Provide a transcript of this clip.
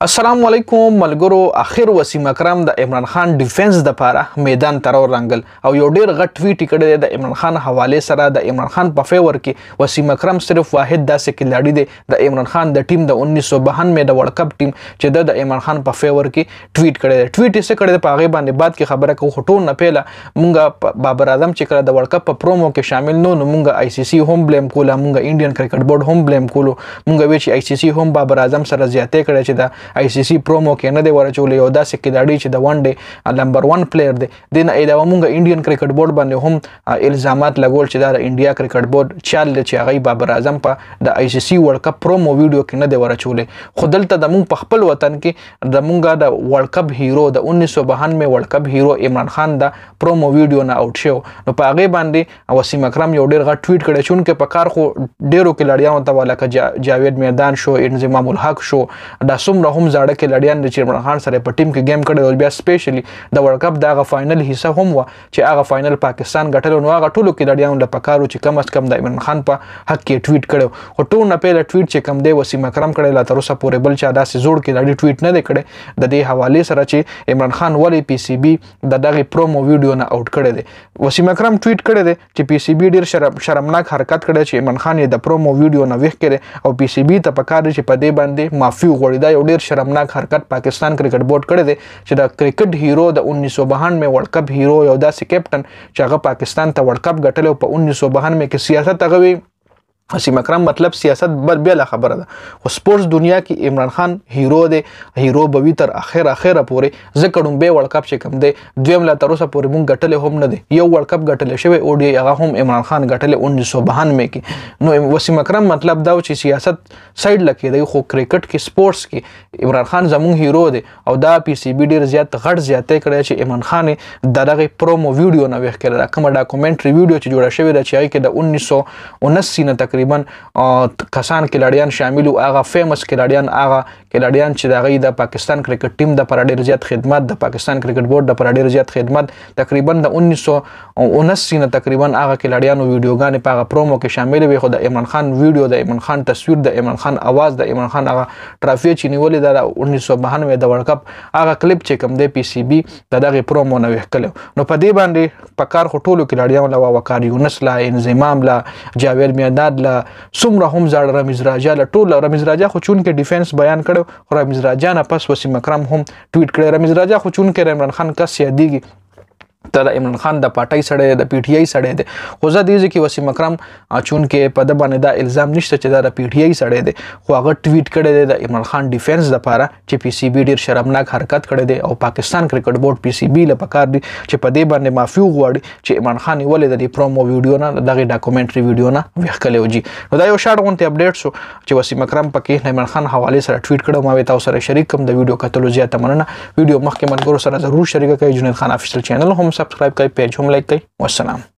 السلام علیکم ملګرو. اخر وسیم اکرم د عمران خان ډیفنس د پاره میدان ته رانګل او یو ډیر غټ ټویټ کړی د عمران خان حواله سره. د عمران خان په فیور کې وسیم اکرم صرف واحد داسې کلاړی دی د عمران خان د ټیم د 1992 د ورلد کپ ټیم چې د عمران خان په فیور کې ټویټ کړی دی. ټویټ یې کړی په هغه باندې بعد کې خبره کوو ټول نه پیله مونږه بابر اعظم چې کړه د ورلد کپ په پرومو کې شامل نو مونږه آی سی سی هم بلیم کوله، مونږه انډین کرکټ بورډ هم بلیم کولو، مونږه وی چې آی سی سی هم بابر اعظم سره زیاتې کړی چې د آی سی سی پرومو کې نه دی ورچولې یو داسې کلاړی چې د ون ډے نمبر 1 پلیئر دی. دنه علاوه مونږ انډین کرکټ بورډ باندې هم الزامات لګول چې د انډیا کرکټ بورډ چال چې هغه بابر اعظم په د آی سی سی ورلد کپ پرومو ویډیو کې نه دی ورچولې. خو دلته د مونږ په خپل وطن کې د مونږه د ورلد کپ هیرو د 1992 ورلد کپ هیرو عمران خان د پرومو ویډیو نه اوټ شو. نو په هغه باندې وسیم اکرم یو ډیر غټ ټویټ کړی چې په کار خو ډیرو کلاړیانو ته ولکه جاوید میدان شو، انضمام الحق شو، دا څومره هم زاړه کلاړیان چې عمران خان سره په ټیم کې گیم کړی او بیا سپیشلی د ورلد کپ دغه فائنل حصہ هم و چې هغه فائنل پاکستان ګټلو. نو هغه ټولو کلاړیانو د پکارو چې کم از کم د عمران خان په حق کې ټویټ کړو. خو ټول نه پیله ټویټ چې کم دی وسیم اکرم کړی لا تر اوسه پورې بل چا داسې زوړ کلاړي ټویټ نه دی کړی د دې حواله سره چې عمران خان ولی پی سی بی د دغه پرومو ویډیو نه اوټ کړی دی. وسیم اکرم ټویټ کړی دی چې پی سی بی ډیر شرمناک حرکت کړی چې عمران خان یې د پرومو ویډیو نه ویښ کړي او پی سی بی ته پکار چې په دې باندې معافي وغوړي. دا یو ډیر شرمناک حرکت پاکستان کرکټ بورډ کړی دی چې د کرکټ هیرو د 1992 ورلد کپ هیرو یو داسې کیپټن چې هغه پاکستان ته ورلد کپ ګټلو په 1992 کې سیاست هغه وی. وسیم اکرم مطلب سیاست بل خبره ده، خو سپورتس دنیا کې عمران خان هیرو دی، هیرو بوي تر اخره پورې زکړم به ورلد کپ چې کوم دی دویم لا تر اوسه پورې مونږ ګټلې هم نه دی. یو ورلد کپ ګټلې شوی او ډي هغه هم عمران خان ګټلې 1992 کې. نو وسیم اکرم مطلب دا چې سیاست سایډ لکه دی، خو کرکټ کې سپورتس کې عمران خان زمون هیرو دی او دا پی سی بی ډیر زیات غټ زیاتې کړی چې عمران خان دغه پرومو ویډیو نه وښ کړی. کوم ډاکومنټري ویډیو چې جوړه شوی د چې کې د 1979 نه تقریبا کسان کلاړیان شامل او هغه فیمس کلاړیان هغه کلاړیان چې دغه د پاکستان کرکټ ټیم د پر ډیر زیات خدمت، د پاکستان کرکټ بورډ د پر ډیر زیات خدمت، تقریبا د 1979 نه تقریبا هغه کلاړیانو ویډیوګانې په هغه پرومو کې شامل وي. خو د عمران خان ویډیو، د عمران خان تصویر، د عمران خان आवाज، د عمران خان هغه ټرافي چې نیولې د 1992 د ورلد کپ هغه کلیپ چې کوم دی پی سی بی دغه پرومو نه وکړو. نو په دې باندې په کار ټولو کلاړیانو لا وقار یونس لا انضمام لا جاوید میدان لا څومره هم زړه رمیز راجا له ټول رمیز راجا خو چون کې ډیفنس بیان کړو، خو رمیز راجا نه پس وسیم اکرم هم ټویټ کړی. رمیز راجا خو چون کې عمران خان کس یادېږي د عمران خان د پارټای سره د پی ټی آی سره دی، خو زه دې چې وسیم اکرم چون کې په د باندې دا الزام نشته چې دا د پی ټی آی سره دی، خو هغه ټویټ کړی دی د عمران خان ډیفنس لپاره چې پی سی بی ډیر شرمناک حرکت کړی دی او پاکستان کرکټ بورډ پی سی بی لپاره کار دی چې په دې باندې معافي وغواړي چې عمران خان ولې د پرومو ویډیو نه دغه ډاکومنټري ویډیو نه وښکلو جی. نو دا یو شارټ غونټي اپډیټ شو چې وسیم اکرم پکې عمران خان حواله سره ټویټ کړو. ما تاسو سره شریک کوم د ویډیو کتلو زیاته مننه. ویډیو مخکې ملګرو سره ضرور شریک کړئ. جنید خان افیشل چینل هم سبسکرایب کړئ، پیج هم لایک کړئ. والسلام.